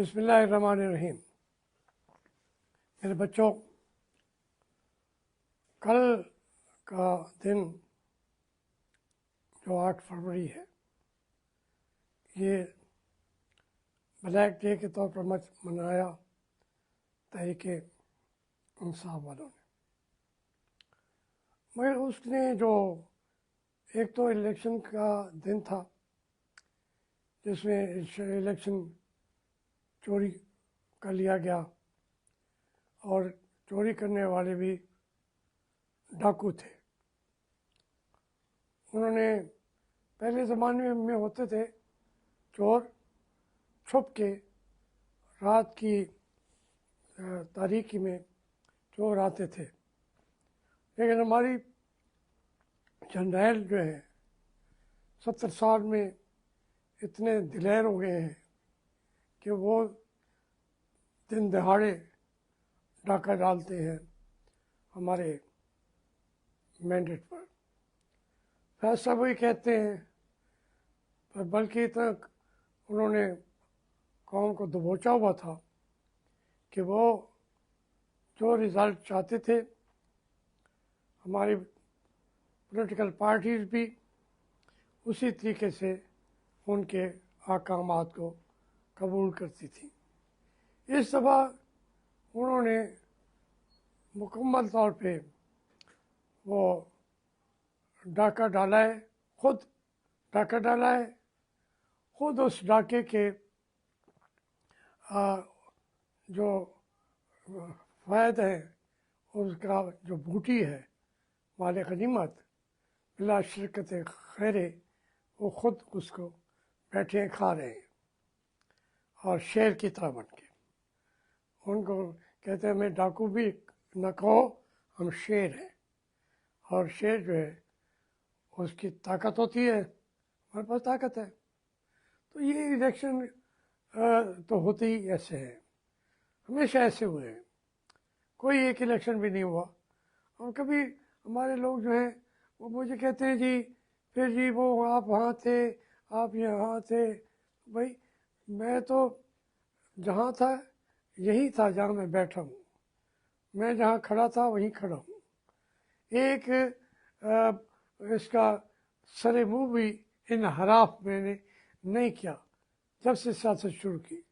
बिस्मिल्लाहिर्रहमानिर्रहीम। मेरे बच्चों, कल का दिन जो 8 फरवरी है, ये ब्लैक डे के तौर पर मनाया तहरीक इंसाफ वालों ने। मगर उसने जो एक तो इलेक्शन का दिन था जिसमें इलेक्शन चोरी कर लिया गया और चोरी करने वाले भी डाकू थे। उन्होंने पहले ज़माने में होते थे चोर छुप के रात की तारीकी में चोर आते थे, लेकिन हमारी जर्नैल जो है 70 साल में इतने दिलेर हो गए हैं कि वो दिन दहाड़े डाका डालते हैं हमारे मैंडेट पर। फैसला वही कहते हैं, पर बल्कि इतना उन्होंने कौम को दबोचा हुआ था कि वो जो रिज़ल्ट चाहते थे, हमारी पॉलिटिकल पार्टीज़ भी उसी तरीके से उनके अहकामात को कबूल करती थी। इस दफ़ा उन्होंने मुकम्मल तौर पे वो डाका डाला है, खुद डाका डाला है। खुद उस डाके के जो फ़ायदे हैं, उसका जो बूटी है माल गनीमत बिला शिरकत खैरे, वो खुद उसको बैठे खा रहे हैं और शेर की तरह बन के। उनको कहते हैं हमें डाकू भी न कहो, हम शेर हैं। और शेर जो है उसकी ताकत होती है, हमारे पास ताकत है। तो ये इलेक्शन तो होते ही ऐसे हैं, हमेशा ऐसे हुए हैं, कोई एक इलेक्शन भी नहीं हुआ। और कभी हमारे लोग जो हैं वो मुझे कहते हैं जी फिर जी वो आप वहाँ थे, आप यहाँ थे। भाई मैं तो जहाँ था यही था जहाँ मैं बैठा हूँ, मैं जहाँ खड़ा था वहीं खड़ा हूँ। एक इसका सरे मुँह भी इन हराफ मैंने नहीं किया जब से सियासत शुरू की।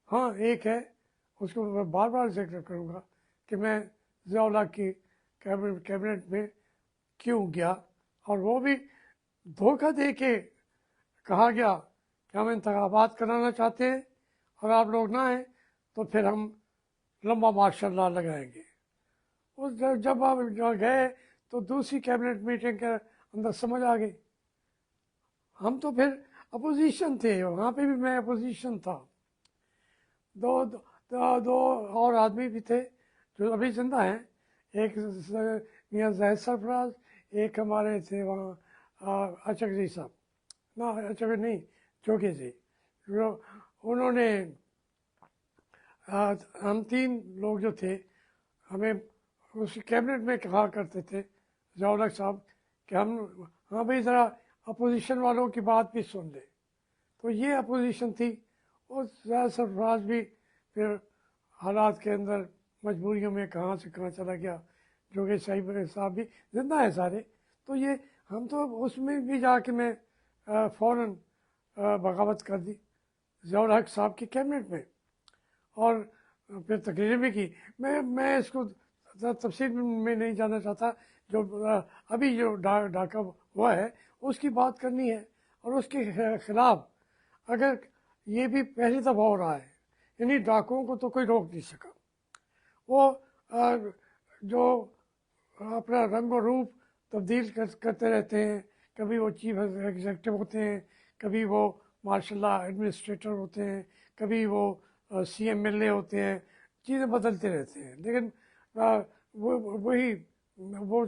हाँ, एक है, उसको मैं बार बार जिक्र करूँगा कि मैं ज़िया-उल-हक़ की कैबिनेट में क्यों गया, और वो भी धोखा दे के कहा गया कि हम इंतखाबात कराना चाहते हैं और आप लोग ना आए तो फिर हम लंबा मार्शल-लॉ लगाएंगे। उस जब आप गए तो दूसरी कैबिनेट मीटिंग के अंदर समझ आ गई। हम तो फिर अपोजिशन थे, वहाँ पे भी मैं अपोजिशन था। दो और आदमी भी थे जो अभी जिंदा हैं, एक मियाँ ज़ाहिद सरफराज, एक हमारे थे वहाँ अचक जी साहब, ना अचक नहीं, जोगे जी, जो उन्होंने हम 3 लोग जो थे, हमें उस कैबिनेट में कहा करते थे ज़िया-उल-हक़ साहब कि हम हाँ भाई ज़रा अपोजिशन वालों की बात भी सुन ले। तो ये अपोजिशन थी। और ज़ाहिद सरफराज भी फिर हालात के अंदर मजबूरियों में कहाँ से कहाँ चला गया। जोगे साहब भी जिंदा है सारे। तो ये हम तो उसमें भी जाके मैं फ़ौरन बगावत कर दी ज़िया-उल-हक़ साहब की कैबिनेट में, और फिर तकरीरें भी की। मैं इसको तफसील में नहीं जाना चाहता। जो अभी जो डाका हुआ है उसकी बात करनी है, और उसके ख़िलाफ़ अगर ये भी पहली दफ़ा हो रहा है, यानी डाकुओं को तो कोई रोक नहीं सका। वो जो अपना रंग और रूप तब्दील करते रहते हैं, कभी वो चीफ एग्जीक्यूटिव होते हैं, कभी वो मार्शल-लॉ एडमिनिस्ट्रेटर होते हैं, कभी वो CMLA होते हैं, चीज़ें बदलते रहते हैं। लेकिन वो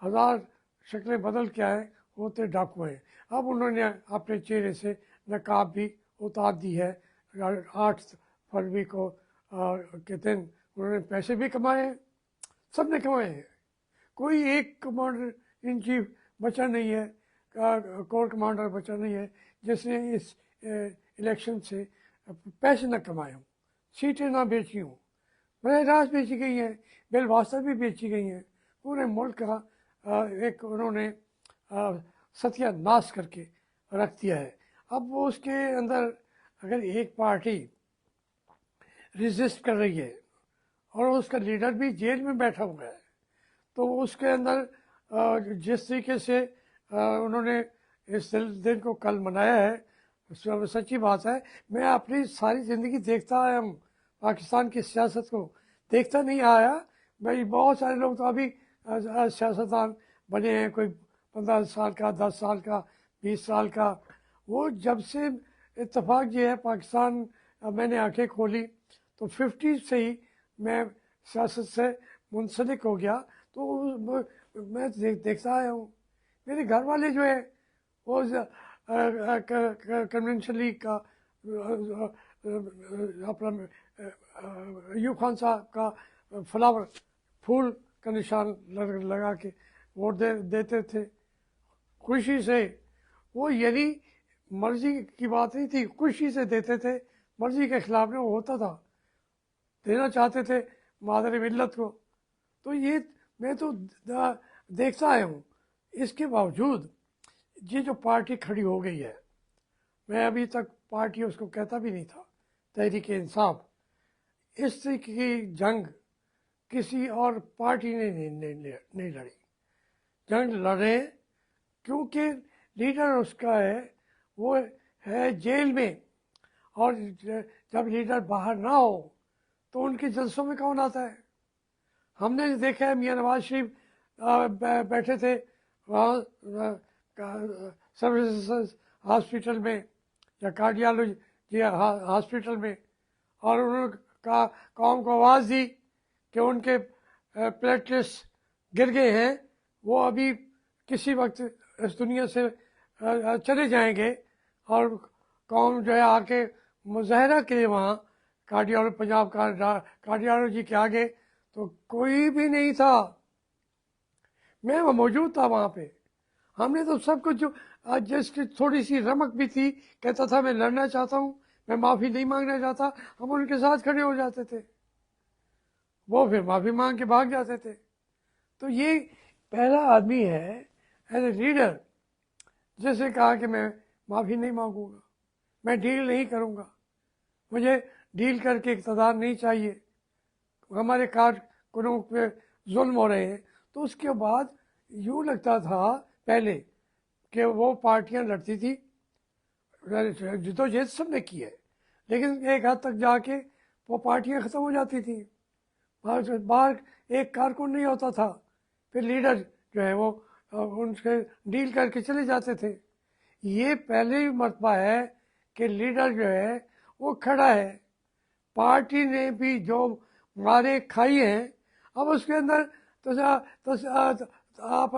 हज़ार शक्लें बदल के आए, होते डाकू हैं। अब उन्होंने अपने चेहरे से नकाब भी उतार दी है। 8 फरवरी को के दिन उन्होंने पैसे भी कमाए हैं, सब ने कमाए हैं। कोई एक कमांडर इन चीफ बचा नहीं है, कोर कमांडर बचा नहीं है जिसने इस इलेक्शन से पैसे न कमाए हूँ, सीटें ना बेची हूँ, बड़े राज बेची गई हैं, बेलवास्ता भी बेची गई हैं, पूरे मुल्क का एक उन्होंने सत्यानाश करके रख दिया है। अब वो उसके अंदर अगर एक पार्टी रेजिस्ट कर रही है और उसका लीडर भी जेल में बैठा हुआ है, तो उसके अंदर जिस तरीके से उन्होंने इस दिन को कल मनाया है, सच्ची बात है, मैं अपनी सारी ज़िंदगी देखता आया हूँ, पाकिस्तान की सियासत को देखता नहीं आया। भाई बहुत सारे लोग तो अभी सियासतदान बने हैं, कोई 15 साल का, 10 साल का, 20 साल का। वो जब से इत्तेफाक ये है पाकिस्तान मैंने आंखें खोली तो 50 से ही मैं सियासत से मुंसलिक हो गया, तो मैं देखता आया हूँ। मेरे घर वाले जो है वो कन्वेंशन लीग का अपना यूब खान साहब का फ्लावर फूल का निशान लगा के वोट देते थे खुशी से। वो यानी मर्जी की बात नहीं थी, खुशी से देते थे, मर्जी के खिलाफ में वो होता था, देना चाहते थे मादर मिल्लत को। तो ये मैं तो देखता आया हूँ। इसके बावजूद ये जो पार्टी खड़ी हो गई है, मैं अभी तक पार्टी उसको कहता भी नहीं था, तहरीक इंसाफ, इस तरह की जंग किसी और पार्टी ने नहीं लड़ी। जंग लड़े क्योंकि लीडर उसका है, वो है जेल में, और जब लीडर बाहर ना हो तो उनके जलसों में कौन आता है? हमने देखा है मियाँ नवाज शरीफ बैठे थे वहाँ सर्विसेज हॉस्पिटल में या कार्डियोलॉजी हॉस्पिटल में, और उन्होंने कौम को आवाज़ दी कि उनके प्लेटलेट्स गिर गए हैं, वो अभी किसी वक्त इस दुनिया से चले जाएंगे, और कौम जो है आके मुजाहरा के लिए वहाँ पंजाब कार्डियोलॉजी के आगे तो कोई भी नहीं था। मैं वो मौजूद था वहाँ पे। हमने तो सब कुछ जो जिसकी थोड़ी सी रमक भी थी, कहता था मैं लड़ना चाहता हूँ, मैं माफ़ी नहीं मांगना चाहता, हम उनके साथ खड़े हो जाते थे, वो फिर माफ़ी मांग के भाग जाते थे। तो ये पहला आदमी है एज ए लीडर जिसने कहा कि मैं माफ़ी नहीं मांगूंगा, मैं डील नहीं करूंगा, मुझे डील करके इक़्तिदार नहीं चाहिए, हमारे कारकुनों पे जुल्म हो रहे हैं। तो उसके बाद यूँ लगता था पहले कि वो पार्टियां लड़ती थी, जिद्दोजहद सब ने की है, लेकिन एक हद तक जाके वो पार्टियां ख़त्म हो जाती थी, बाहर एक कारकुन नहीं होता था, फिर लीडर जो है वो उनसे डील करके चले जाते थे। ये पहली मरतबा है कि लीडर जो है वो खड़ा है, पार्टी ने भी जो मारे खाई हैं, अब उसके अंदर आप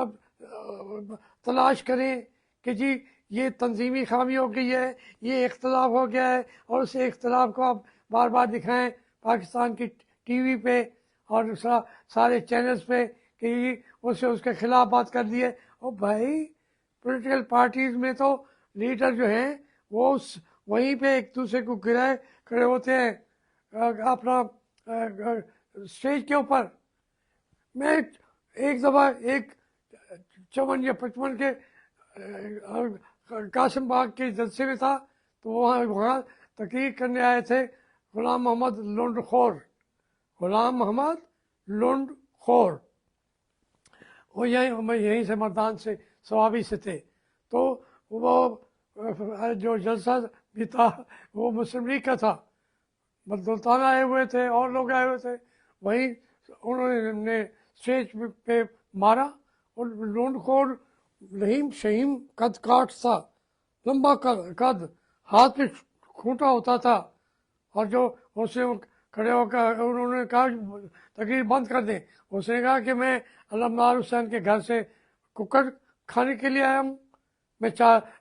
तलाश करें कि जी ये तंजीमी खामी हो गई है, ये इख्तलाफ हो गया है, और उस इख्तलाफ को आप बार बार दिखाएं पाकिस्तान की टीवी पे और सारे चैनल्स पे कि उसके खिलाफ बात कर दी है। और भाई पॉलिटिकल पार्टीज में तो लीडर जो हैं वो वहीं पे एक दूसरे को गिराए खड़े होते हैं अपना स्टेज के ऊपर। मैं एक दफ़ा एक 54 या 55 के कासिम बाग के जलसे में था, तो वहाँ तकरीर करने आए थे गुलाम मोहम्मद लुंडखोर, वो यहीं से मर्दान से सवाबी से थे। तो वो जो जलसा भी था वो मुस्लिम लीग का था, बदुल्तान आए हुए थे और लोग आए हुए थे, वहीं उन्होंने स्टेज पे मारा, और लूंडखोर रहीम शहीम कद काट था, लंबा कद, हाथ में खूंटा होता था, और जो उसने खड़े होकर उन्होंने कहा तकरीर बंद कर दें, उसने कहा कि मैं अलमदार हुसैन के घर से कुकर खाने के लिए आया हूँ, मैं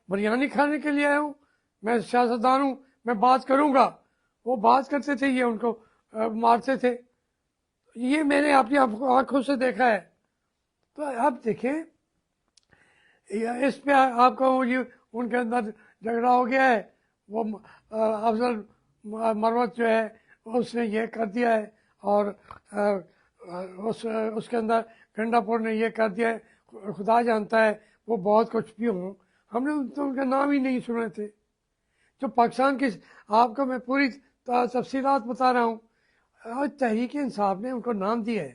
बिरयानी खाने के लिए आया हूँ, मैं सियासतदान हूँ, मैं बात करूँगा। वो बात करते थे, ये उनको मारते थे। ये मैंने अपनी आंखों से देखा है। तो अब देखें इस पे आपका वो ये उनके अंदर झगड़ा हो गया है, वो अफजल मरवत जो है उसने ये कर दिया है, और اس کے اندر گنڈاپور نے یہ کر دیا ہے، خدا جانتا ہے وہ بہت کچھ بھی ہوں، ہم نے تو ان کا نام ہی نہیں سنے تھے. جو پاکستان کی آپ کو میں پوری تفصیلات بتا رہا ہوں. آج تحریک انصاف نے ان کو نام دیا ہے.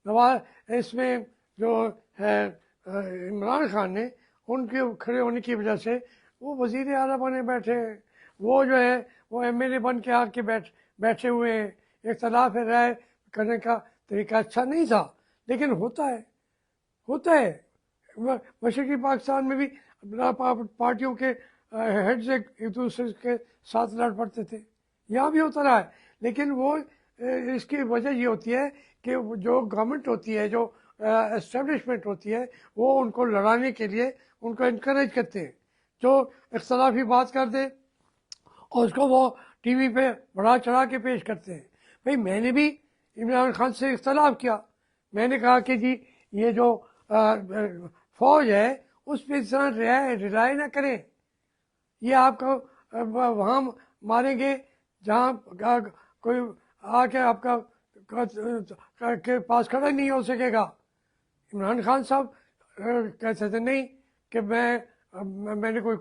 نواز اس میں جو ہے عمران خان نے ان کے کھڑے ہونے کی وجہ سے وہ وزیر اعلیٰ بنے بیٹھے ہیں، وہ جو ہے وہ ایم ایل اے بن کے آ کے بیٹھے ہوئے ہیں. اختلاف رائے کرنے کا طریقہ اچھا نہیں تھا، لیکن ہوتا ہے. مشرقی پاکستان میں بھی پارٹیوں کے ہیڈز ایک دوسرے کے ساتھ لڑ پڑتے تھے، یہاں بھی ہوتا رہا ہے. لیکن وہ اس کی وجہ یہ ہوتی ہے کہ جو گورنمنٹ ہوتی ہے، جو اسٹیبلشمنٹ ہوتی ہے، وہ ان کو لڑانے کے لیے ان کو انکریج کرتے ہیں. جو اختلافی بات کر دے اور اس کو وہ ٹی وی پہ بڑھا چڑھا کے پیش کرتے ہیں. بھئی میں نے بھی عمران خان سے اختلاف کیا، میں نے کہا کہ جی یہ جو فوج ہے اس پہ اس طرح رلائے نہ کریں، یہ آپ کو وہاں ماریں گے جہاں کوئی آ کے آپ کا کے پاس کھڑا نہیں ہو سکے گا. عمران خان صاحب کہتے تھے نہیں کہ میں نے کوئی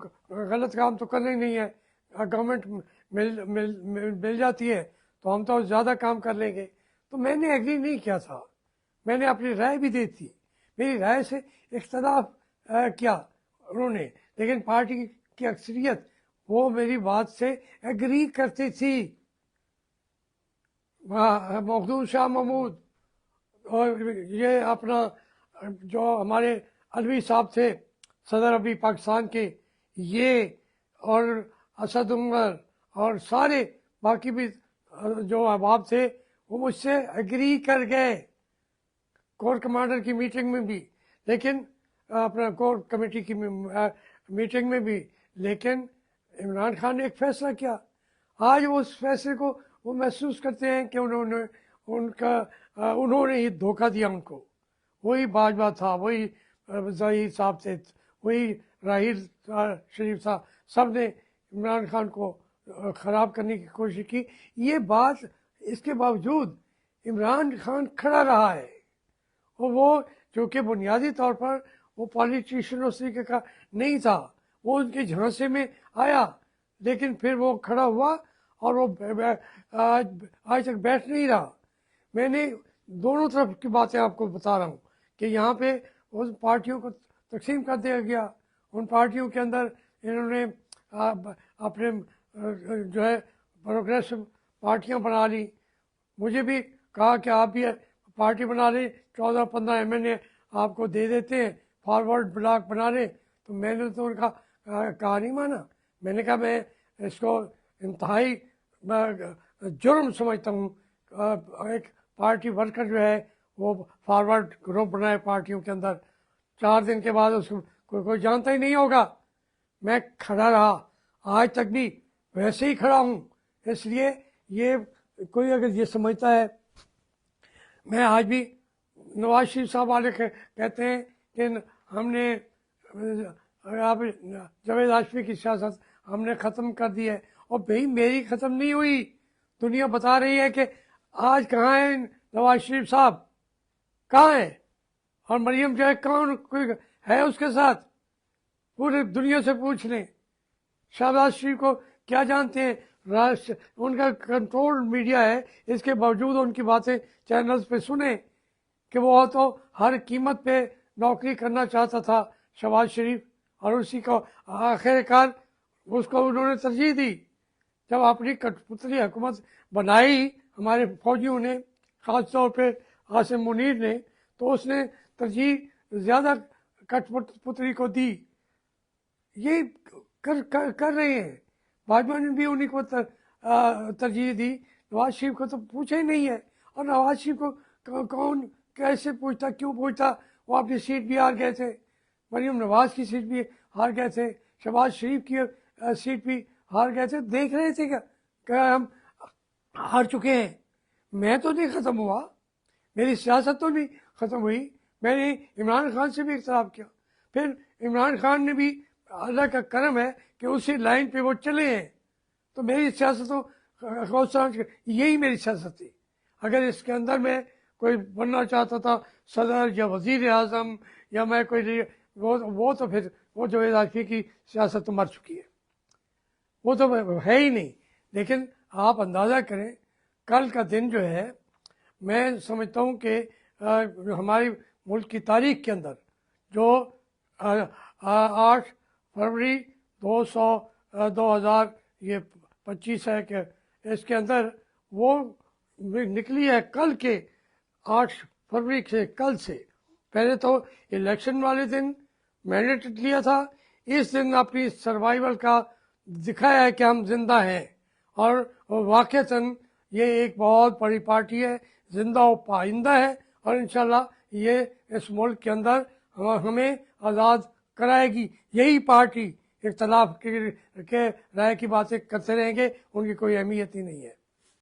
غلط کام تو کرنا ہی نہیں ہے، گورنمنٹ مل جاتی ہے تو ہم تو زیادہ کام کر لیں گے. تو میں نے ایگری نہیں کیا تھا، میں نے اپنی رائے بھی دی تھی، میری رائے سے اختلاف کیا انہوں نے، لیکن پارٹی کی اکثریت وہ میری بات سے ایگری کرتی تھی. مخدوم شاہ محمود اور یہ اپنا جو ہمارے علوی صاحب تھے صدر ابھی پاکستان کے، یہ اور اسد عمر اور سارے باقی بھی جو احباب تھے وہ مجھ سے ایگری کر گئے کور کمانڈر کی میٹنگ میں بھی، لیکن اپنا کور کمیٹی کی میٹنگ میں بھی. لیکن عمران خان نے ایک فیصلہ کیا، آج وہ اس فیصلے کو وہ محسوس کرتے ہیں کہ انہوں نے ہی دھوکہ دیا ان کو. وہی باجوہ تھا، وہی ظہیر صاحب تھے، وہی راہیل شریف تھا، سب نے عمران خان کو خراب کرنے کی کوشش کی. یہ بات اس کے باوجود عمران خان کھڑا رہا ہے، اور وہ جو کہ بنیادی طور پر وہ پالیٹیشین اس طریقے کا نہیں تھا، وہ ان کے جھانسے میں آیا، لیکن پھر وہ کھڑا ہوا اور وہ آج تک بیٹھ نہیں رہا. میں نے دونوں طرف کی باتیں آپ کو بتا رہا ہوں کہ یہاں پہ ان پارٹیوں کو تقسیم کر دیا گیا، ان پارٹیوں کے اندر انہوں نے اپنے جو ہے پروگریسو پارٹیاں بنا لی. مجھے بھی کہا کہ آپ بھی پارٹی بنا لیں، 14-15 ایم ایل اے آپ کو دے دیتے ہیں، فارورڈ بلاک بنا لیں. تو میں نے تو ان کا کہا نہیں مانا. میں نے کہا میں اس کو انتہائی جرم سمجھتا ہوں ایک پارٹی ورکر جو ہے وہ فارورڈ گروپ بنائے پارٹیوں کے اندر، 4 دن کے بعد اس کو کوئی جانتا ہی نہیں ہوگا. میں کھڑا رہا، آج تک بھی ویسے ہی کھڑا ہوں. اس لیے یہ کوئی اگر یہ سمجھتا ہے، میں آج بھی نواز شریف صاحب والے کہتے ہیں کہ ہم نے آپ جاوید ہاشمی کی سیاست ہم نے ختم کر دی ہے، اور بھئی میری ختم نہیں ہوئی. دنیا بتا رہی ہے کہ آج کہاں ہیں نواز شریف صاحب، کہاں ہیں، اور مریم جو ہے کون کوئی ہے اس کے ساتھ، پورے دنیا سے پوچھ لیں. شہباز شریف کو کیا جانتے ہیں، ان کا کنٹرول میڈیا ہے، اس کے باوجود ان کی باتیں چینلز پہ سنیں کہ وہ تو ہر قیمت پہ نوکری کرنا چاہتا تھا شہباز شریف، اور اسی کو آخر کار اس کو انہوں نے ترجیح دی. جب اپنی کٹ پتلی حکومت بنائی ہمارے فوجیوں نے، خاص طور پہ عاصم منیر نے، تو اس نے ترجیح زیادہ کٹ پتلی کو دی. یہ کر رہے ہیں، باجوہ نے بھی انہیں کو ترجیح دی. نواز شریف کو تو پوچھا ہی نہیں ہے، اور نواز شریف کو کون کیسے پوچھتا، کیوں پوچھتا؟ وہ اپنی سیٹ بھی ہار گئے تھے، مریم نواز کی سیٹ بھی ہار گئے تھے، شہباز شریف کی سیٹ بھی ہار گئے تھے. دیکھ رہے تھے کہ ہم ہار چکے ہیں. میں تو نہیں ختم ہوا، میری سیاست تو نہیں ختم ہوئی. میں نے عمران خان سے بھی اختلاف کیا، پھر عمران خان نے بھی، اللہ کا کرم ہے کہ اسی لائن پہ وہ چلے ہیں، تو میری سیاست تو یہی میری سیاست تھی. اگر اس کے اندر میں کوئی بننا چاہتا تھا صدر یا وزیر اعظم یا میں کوئی وہ تو پھر وہ جاوید عارفی کی سیاست تو مر چکی ہے, وہ تو ہے ہی نہیں. لیکن آپ اندازہ کریں کل کا دن جو ہے, میں سمجھتا ہوں کہ ہماری ملک کی تاریخ کے اندر جو 8 فروری 2025 ہے کہ اس کے اندر وہ نکلی ہے کل کے 8 فروری سے, کل سے پہلے تو الیکشن والے دن مینڈیٹ لیا تھا, اس دن اپنی سروائیول کا دکھایا ہے کہ ہم زندہ ہیں, اور واقعتاً یہ ایک بہت بڑی پارٹی ہے, زندہ و پائندہ ہے, اور انشاءاللہ یہ اس ملک کے اندر ہمیں آزاد کرائے گی. یہی پارٹی اختلاف کے رائے کی باتیں کرتے رہیں گے, ان کی کوئی اہمیت ہی نہیں ہے.